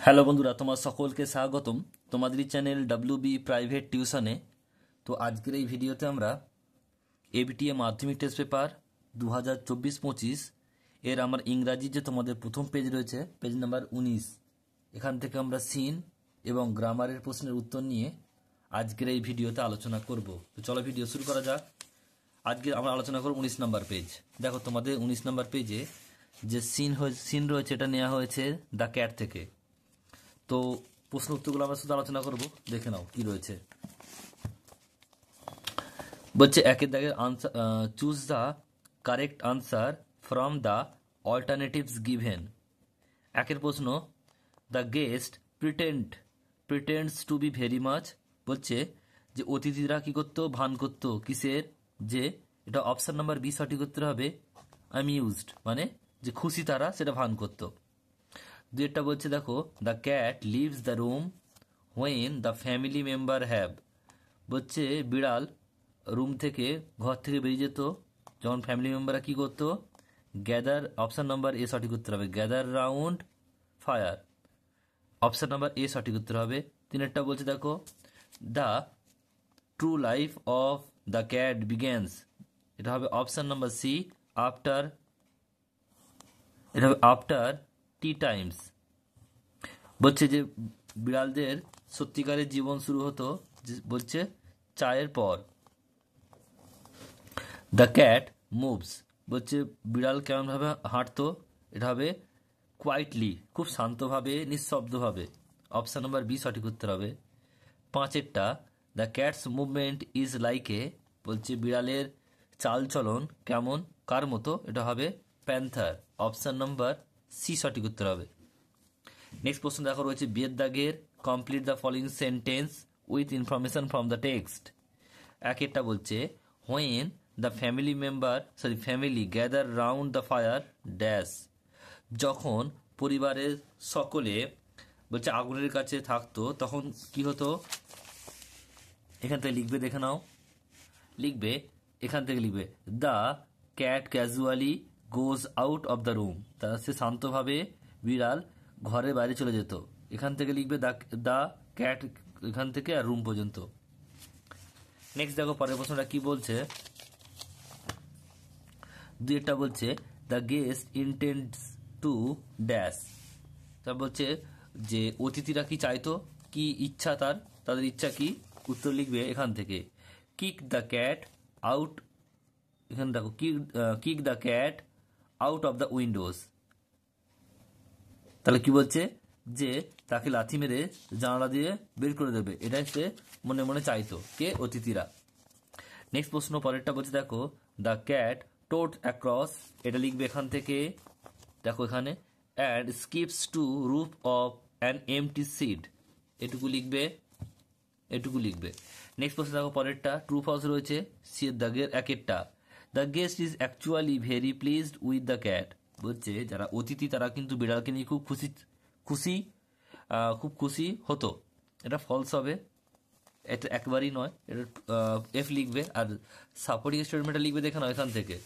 Hello বন্ধুরা, তোমার সকলকে স্বাগতম তোমাদেরই চ্যানেল ডাব্লিউবি প্রাইভেট টিউশনে। তো আজকের এই ভিডিওতে আমরা এবিটিএ মাধ্যমিক টেস্ট পেপার 2024-25 এর আমার ইংরাজি যে তোমাদের প্রথম পেজ রয়েছে, পেজ নাম্বার 19, এখান থেকে আমরা সিন এবং গ্রামারের প্রশ্নের উত্তর নিয়ে আজকের এই ভিডিওতে আলোচনা করব। তো চলো ভিডিও শুরু করা যাক। আজকে আমরা আলোচনা করব 19 নম্বর পেজ। দেখো তোমাদের 19 নম্বর পেজে যে সিন রয়েছে এটা নেওয়া হয়েছে দ্য ক্যাট থেকে। তো প্রশ্ন উত্তরগুলো আমরা শুধু আলোচনা করব, দেখে নাও কি রয়েছে। বলছে একের দাগের answer, choose the correct answer from the alternatives given. একের প্রশ্ন, the guest pretends to be very much. বলছে যে অতিথিরা কি করতো, ভান করতো কিসের, যে এটা অপশন নাম্বার বি সঠিক উত্তর হবে অ্যামিউজড, মানে যে খুশি তারা সেটা ভান করতো। দুইটা বলছে দেখো, the cat leaves the room when the family member have. বলছে বিড়াল রুম থেকে, ঘর থেকে বেরিয়ে যেত যখন ফ্যামিলি মেম্বাররা কি করতো, গ্যাদার, অপশন নাম্বার এ সঠিক উত্তর হবে gather round fire, option number A সঠিক উত্তর হবে। তিনেরটা বলছে দেখো, the true life of the cat begins, এটা হবে অপশন নাম্বার সি আফটার, এটা হবে আফটার টি টাইমস। বলছে যে বিড়ালদের সত্যিকারের জীবন শুরু হতো বলছে চায়ের পর। দ্য ক্যাট মুভস, বলছে বিড়াল কেমনভাবে হাঁটতো, এটা হবে কোয়াইটলি, খুব শান্তভাবে, নিঃশব্দভাবে, অপশান নাম্বার বি সঠিক উত্তর হবে। পাঁচেরটা, the cat's movement is like a, বলছে বিড়ালের চালচলন কেমন, কার মতো, এটা হবে প্যান্থার, অপশান নাম্বার সি সঠিক উত্তর হবে। নেক্সট প্রশ্ন দেখো রয়েছে বিয়ের দাগের, complete the following sentence with information from the text. একটা বলছে when the family gather round the fire dash, যখন পরিবারের সকলে বলছে আগুনের কাছে থাকতো তখন কি হতো, এখান থেকে লিখবে, দেখে নাও, লিখবে এখান থেকে লিখবে the cat casually goes out of the room, তা সে শান্তভাবে বিড়াল ঘরের বাইরে চলে যেত। এখান থেকে লিখবে দ্য ক্যাট, এখান থেকে আর রুম পর্যন্ত। নেক্সট দেখো পরের প্রশ্নটা কি বলছে, দুইটা বলছে the guest intends to dash, তা বলছে যে অতিথিরা কি চাইতো, কি ইচ্ছা তাদের ইচ্ছা কি, উত্তর লিখবে এখান থেকে কিক দ্য ক্যাট আউট, এখানে দেখো kick the cat out of the Windows, তাহলে কি বলছে যে তাকে লাথি মেরে জানালা দিয়ে বের করে দেবে, এটাই সে মনে মনে চাইতো, কে, অতিথিরা। নেক্সট প্রশ্ন পরেরটা বলছে দেখো, দ্য ক্যাট টোট অ্যাক্রস, এটা লিখবে এখান থেকে, দেখো এখানে, and skips to roof of an empty seat, এটুকু লিখবে, এটুকু লিখবে। নেক্সট প্রশ্ন দেখো পরেরটা, ট্রু ফলস রয়েছে সি এর দাগের একেরটা, the guest is actually very pleased with the cat, বলছে যারা অতিথি তারা কিন্তু বিড়ালকে নিয়ে খুব খুশি হতো, এটা ফলস হবে, এটা একবারই নয়, এটা এফ লিখবে। আর সাপোর্টিং স্টেটমেন্টটা লিখবে, দেখে নাও এখান থেকে,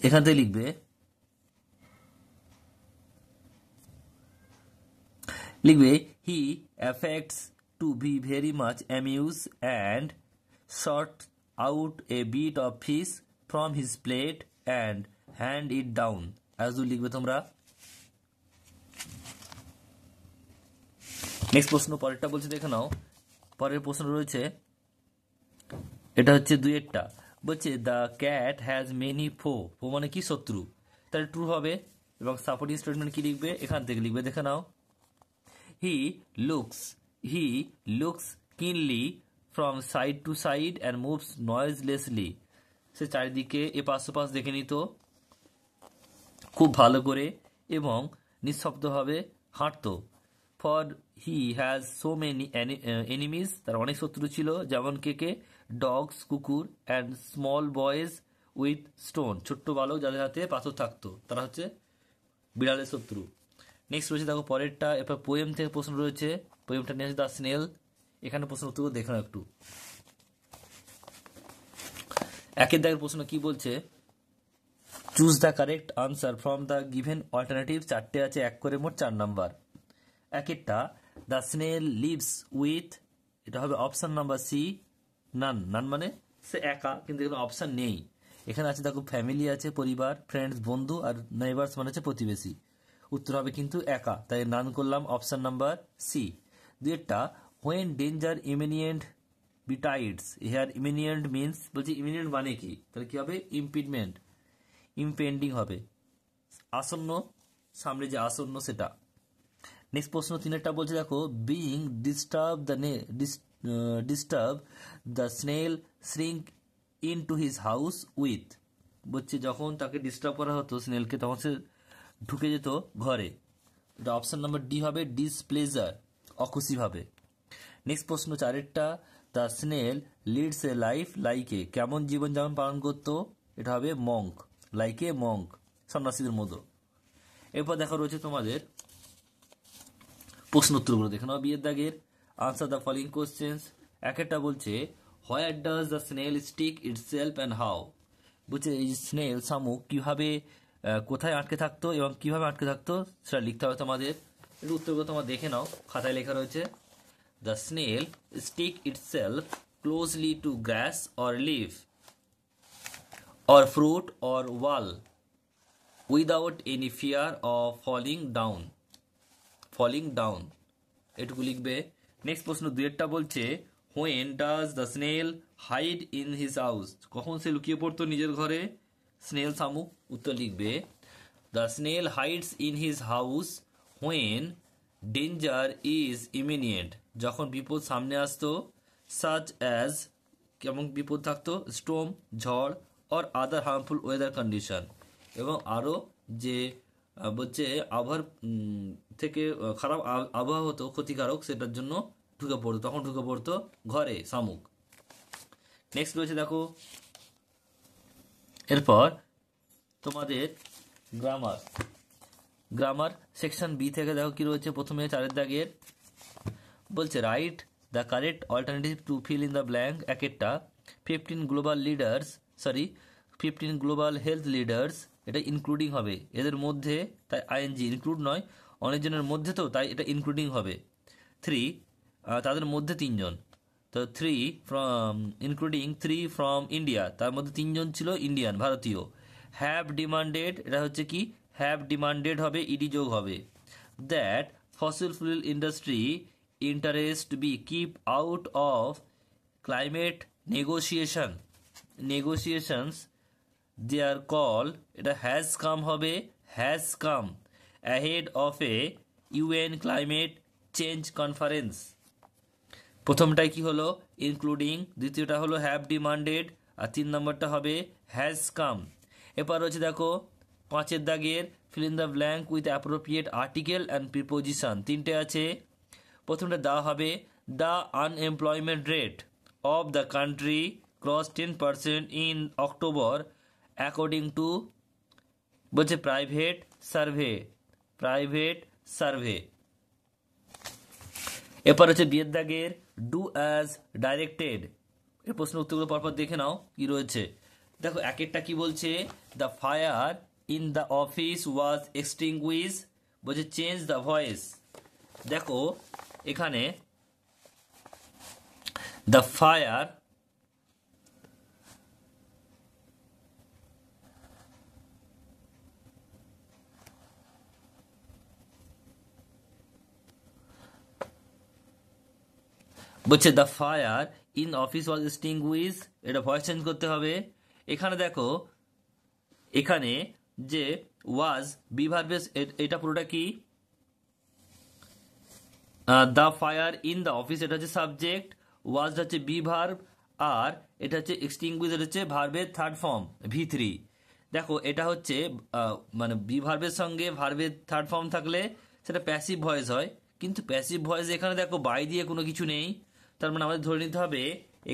এখান থেকে লিখবে he affects to be very much amuse and short out a bit of fish from his plate and hand it down, as লিখবে তোমরা। নেক্সট প্রশ্ন পরেরটা বলছে, দেখে নাও, পরের প্রশ্ন রয়েছে, এটা হচ্ছে দুইয়েরটা, বলছে দ্য ক্যাট হ্যাজ মেনি ফো মানে কি, শত্রু, তাহলে ট্রু হবে। এবং সাপোর্টিং স্টেটমেন্ট কি লিখবে, এখান থেকে লিখবে, দেখে নাও, he looks keenly from side to side and moves noiselessly, সে চারিদিকে এপাশ ওপাশ দেখে নিত খুব ভালো করে এবং নিঃশব্দভাবে হাঁটতো। For he has so many enemies, তার অনেক শত্রু ছিল, যেমন কে, ডগস কুকুর, and small boys with stone, ছোট্ট বালক যাদের হাতে পাথর থাকতো, তারা হচ্ছে বিড়ালের শত্রু। নেক্সট রয়েছে দেখো পরেরটা, এরপর পোয়েম থেকে প্রশ্ন রয়েছে, পোয়েমটা নিয়ে আছে দ্য স্নেল, এখানে প্রশ্ন উত্তর দেখো একটু। একের দাগের প্রশ্ন কি বলছে, choose the correct answer from the given alternative, চারটে আছে, এক করে মোট 4 নাম্বার। একটা, দ্য স্নেল লিভস উইথ, এটা হবে অপশন নাম্বার সি, নান। নান মানে সে একা, কিন্তু এখানে অপশন নেই। এখানে আছে দেখো ফ্যামিলি আছে, পরিবার, ফ্রেন্ডস বন্ধু, আর নেইবার্স মানে হচ্ছে প্রতিবেশী। উত্তর হবে কিন্তু একা, তাই নান করলাম অপশন নাম্বার সি। দুইটা, হোয়েন ডেঞ্জার ইমিনিয়েন্ট বিটাইডস, হেয়ার ইমিনিয়েন্ট মিনস, বলছি ইমিনিয়েন্ট মানে কি, তাহলে কি হবে ইম্পিডমেন্ট, ইম্পেন্ডিং হবে, আসন্ন, সামনে যে আসন্ন সেটা। নেক্সট প্রশ্ন 3 বলছে দেখো, being disturb the snail shrink in to his house with, বলছে যখন তাকে ডিস্টার্ব করা হতো স্নেলকে, তখন সে ঢুকে যেত ঘরে। এটা অপশন নাম্বার ডি হবে, ডিসপ্লেজার, অখুশিভাবে। নেক্সট প্রশ্ন 4, the snail leads a life like a, কেমন জীবনযাপন পালন করতো, এটা হবে মঙ্ক, লাইক এ মঙ্ক, সন্ন্যাসীদের মতো। এরপর দেখা রয়েছে তোমাদের প্রশ্ন উত্তরগুলো, দেখে নাও বিয়ের দাগের। Answer the following questions. একটা বলছে, where does the snail stick itself and how, বলছে এই স্নেল শামুক কিভাবে, কোথায় আটকে থাকতো এবং কিভাবে আটকে থাকতো সেটা লিখতে হবে তোমাদের। এর উত্তরগুলো তোমরা দেখে নাও, খাতায় লেখা রয়েছে। The snail stick itself closely to grass or leave or fruit or wall without any fear of falling down, এটুকু লিখবে। নেক্সট প্রশ্ন 2 বলছে, when does the snail hide in his house, কখন সে লুকিয়ে পড়তো নিজের ঘরে, স্নেল শামুক। উত্তর লিখবে, the snail hides in his house when danger is imminent, যখন বিপদ সামনে আসতো, সাচ অ্যাজ, কেমন বিপদ থাকতো, স্টোম, ঝড়, or other harmful weather condition, এবং আরও যে বলছে আবহাওয়ার থেকে খারাপ আবহাওয়া হতো, ক্ষতিকারক, সেটার জন্য ঢুকে পড়তো, তখন ঢুকে পড়তো ঘরে শামুক। নেক্সট রয়েছে দেখো, এরপর তোমাদের গ্রামার সেকশন বি থেকে দেখো কি রয়েছে। প্রথমে 4 দাগের বলছে, write the correct alternative to fill in the blank. একটা, 15 গ্লোবাল হেলথ লিডার্স, এটা ইনক্লুডিং হবে, এদের মধ্যে, তাই আইএনজি, ইনক্লুড নয়, অনেকজনের মধ্যে, তো তাই এটা ইনক্লুডিং হবে। 3, তাদের মধ্যে 3 জন, তো 3 ফ্রম, ইনক্লুডিং 3 ফ্রম ইন্ডিয়া, তার মধ্যে 3 জন ছিল ইন্ডিয়ান, ভারতীয়। হ্যাভ ডিমান্ডেড, এটা হচ্ছে কি, হ্যাভ ডিমান্ডেড হবে, ইডি যোগ হবে, that fossil fuel industry interest be keep out of climate negotiations their call, এটা হ্যাজ কাম হবে, has come ahead of a UN climate change conference. প্রথমটাই কি হলো, ইনক্লুডিং, দ্বিতীয়টা হলো হ্যাভ ডিমান্ডেড, আর 3 নম্বরটা হবে হ্যাজ কাম। এরপর রয়েছে দেখো 5 দাগের, fill in the blank with appropriate article and preposition. 3টে আছে। প্রথমটা দা হবে, the unemployment rate of the country cross 10% in October according to, বলছে প্রাইভেট সার্ভে। এরপর হচ্ছে বিয়ের দাগের, ডু অ্যাজ ডাইরেক্টেড। এই প্রশ্ন উত্তরগুলো পরপর দেখে নাও কি রয়েছে। দেখো একটা কি বলছে, the fire in the office was extinguish, বলছে চেঞ্জ দ্য ভয়েস। দেখো এখানে দ্য ফায়ার, বলছে the fire in office was extinguish, এটা ভয়েস চেঞ্জ করতে হবে। এখানে দেখো, এখানে যে ওয়াজ বি ভার্বের, এটা পুরোটা কি, the fire in the office, এটা হচ্ছে সাবজেক্ট, ওয়াজ হচ্ছে বি ভার্ব, আর এটা হচ্ছে এক্সটিংগুইশ, এটা হচ্ছে ভার্বের থার্ড ফর্ম V3। দেখো এটা হচ্ছে মানে বি ভার্বের সঙ্গে ভার্বের থার্ড ফর্ম থাকলে সেটা প্যাসিভ ভয়েস হয়, কিন্তু প্যাসিভ ভয়েস এখানে দেখো বাই দিয়ে কোনো কিছু নেই, তার মানে আমাদের ধরে নিতে হবে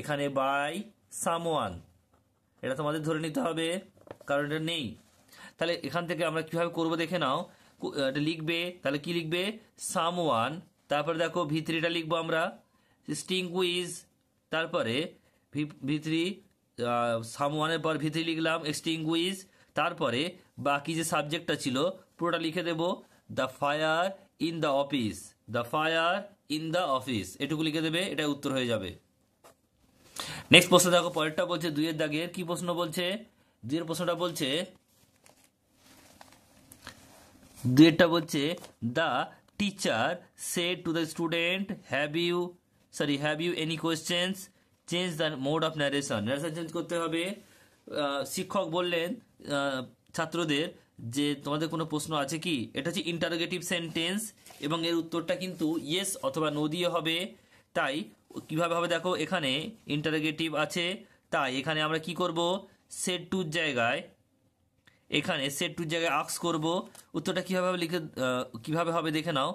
এখানে বাই সামওয়ান, এটা তোমাদের ধরে নিতে হবে, কারণ এটা নেই। তাহলে এখান থেকে আমরা কিভাবে করবো দেখে নাও, এটা লিখবে, তাহলে কি লিখবে, সামওয়ান, তারপরে দেখো V3টা লিখবো আমরা, এক্সটিংগুইশ, তারপরে V3, সামওয়ানের পর V3 লিখলাম, এক্সটিংগুইশ, তারপরে বাকি যে সাবজেক্টটা ছিল পুরোটা লিখে দেব, the fire in the office, the fire in the office, এটুকু লিখে দেবে, এটা উত্তর হয়ে যাবে। নেক্সট প্রশ্ন দেখো, পরেরটা বলছে 2 এর দাগের কি প্রশ্ন বলছে, 2 এর প্রশ্নটা বলছে, 2 এরটা বলছে, the teacher said to the student have you any questions, change the mode of narration. Narration change করতে হবে। শিক্ষক বললেন ছাত্রদের যে তোমাদের কোনো প্রশ্ন আছে কি, এটা হচ্ছে ইন্টারোগেটিভ সেন্টেন্স এবং এর উত্তরটা কিন্তু ইয়েস অথবা নো দিয়ে হবে। তাই কিভাবে হবে দেখো, এখানে ইন্টারোগেটিভ আছে, তাই এখানে আমরা কি করব, সেড টুর জায়গায়, এখানে সেড টুর জায়গায় আক্স করব। উত্তরটা কিভাবে হবে দেখে নাও,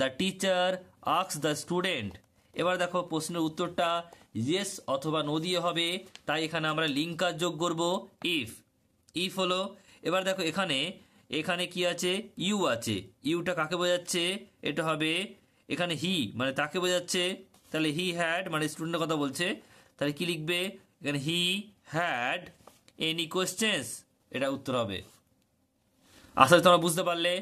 দ্য টিচার আক্স দ্য স্টুডেন্ট। এবার দেখো প্রশ্নের উত্তরটা ইয়েস অথবা নো দিয়ে হবে, তাই এখানে আমরা লিঙ্কার যোগ করব, ইফ হলো। এবার দেখো এখানে কি আছে, ইউ আছে, ইউটা কাকে বোঝাচ্ছে, এটা হবে এখানে হি মানে তাকে বোঝাচ্ছে, তাহলে হি হ্যাড মানে স্টুডেন্টের কথা বলছে, তাহলে কি লিখবে এখানে, হি হ্যাড এনি কোয়েশ্চেন্স, এটা উত্তর হবে। আশা করি তোমরা বুঝতে পারলে।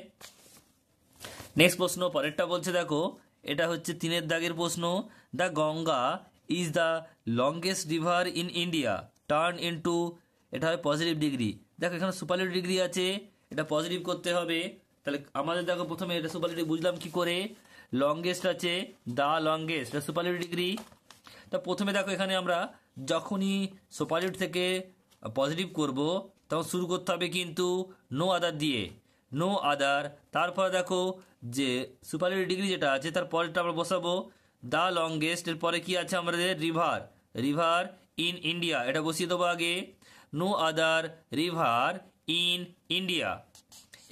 নেক্সট প্রশ্ন পরেরটা বলছে দেখো, এটা হচ্ছে 3 এর দাগের প্রশ্ন, the Ganga is the longest river in India turn into, এটা হবে পজিটিভ ডিগ্রি। দেখো এখানে সুপারলেটিভ ডিগ্রি আছে, এটা পজিটিভ করতে হবে। তাহলে আমাদের দেখো প্রথমে এটা সুপারলেটিভ বুঝলাম কি করে, লংগেস্ট আছে, দ্য লংগেস্ট, এটা সুপারলেটিভ ডিগ্রি। তা প্রথমে দেখো এখানে আমরা যখনই সুপারলেটিভ থেকে পজিটিভ করব তখন শুরু করতে হবে কিন্তু নো আদার দিয়ে, নো আদার। তারপর দেখো যে সুপারলেটিভ ডিগ্রি যেটা আছে তার পরেরটা আমরা বসাবো দ্য লংগেস্ট, এর পরে কি আছে আমাদের রিভার ইন ইন্ডিয়া, এটা বসিয়ে দেবো আগে, no other river in India.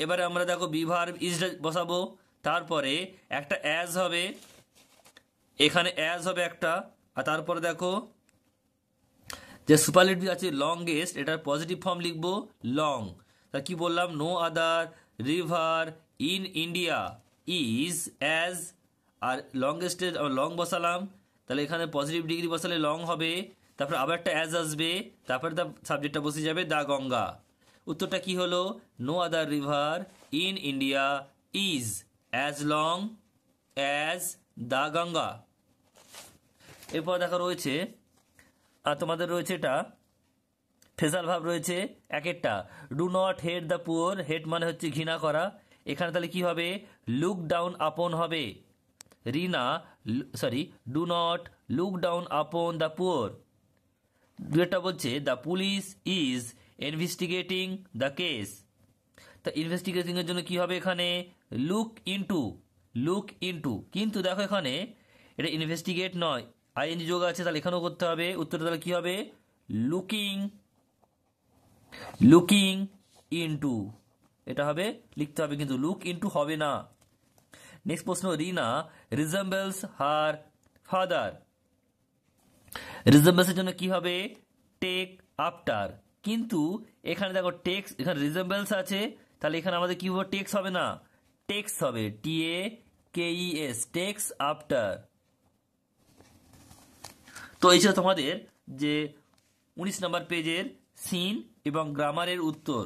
এবারে আমরা দেখো বিভার ইজ বসাবো, তারপরে একটা অ্যাজ হবে, এখানে অ্যাজ হবে একটা, আর তারপরে দেখো যে সুপারলেটিভ আছে লংগেস্ট, এটার পজিটিভ ফর্ম লিখবো লং। তা কি বললাম, no other river in India is as, আর লংগেস্টের লং বসালাম, তাহলে এখানে পজিটিভ ডিগ্রি বসালে লং হবে, তারপর আবার একটা অ্যাজ আসবে, তারপরে তার সাবজেক্টটা বসে যাবে দ্য গঙ্গা। উত্তরটা কি হলো, no other river in India is as long as the Ganga. এরপর দেখা রয়েছে তোমাদের রয়েছে এটা ফেজাল ভাব রয়েছে একটা, do not hate the poor, hate মানে হচ্ছে ঘৃণা করা, এখানে তাহলে কি হবে, লুক ডাউন আপন হবে, do not look down upon the poor. দুটা বলছে the police is investigating the case, তা ইনভেস্টিগেটিং এর জন্য কি হবে এখানে, লুক ইনটু, কিন্তু দেখো এখানে এটা ইনভেস্টিগেট নয়, আইএনজি যোগ আছে, তাহলে এখানেও করতে হবে, উত্তরটা তাহলে কি হবে, লুকিং ইনটু, এটা হবে লিখতে হবে, কিন্তু লুক ইনটু হবে না। নেক্সট প্রশ্ন, রিনা রিজেম্বলস হার ফাদার, রিজেম্বলস এর জন্য কি হবে, টেক আফটার, কিন্তু এখানে দেখো টেক্স, এখানে রিজেম্বলস আছে, তাহলে এখানে আমাদের কি হবে, টেক্স হবে না, টেক্স হবে, TAKES, টেক্স আফটার। তো এই ছিল তোমাদের যে 19 নম্বর পেজের সিন এবং গ্রামারের উত্তর।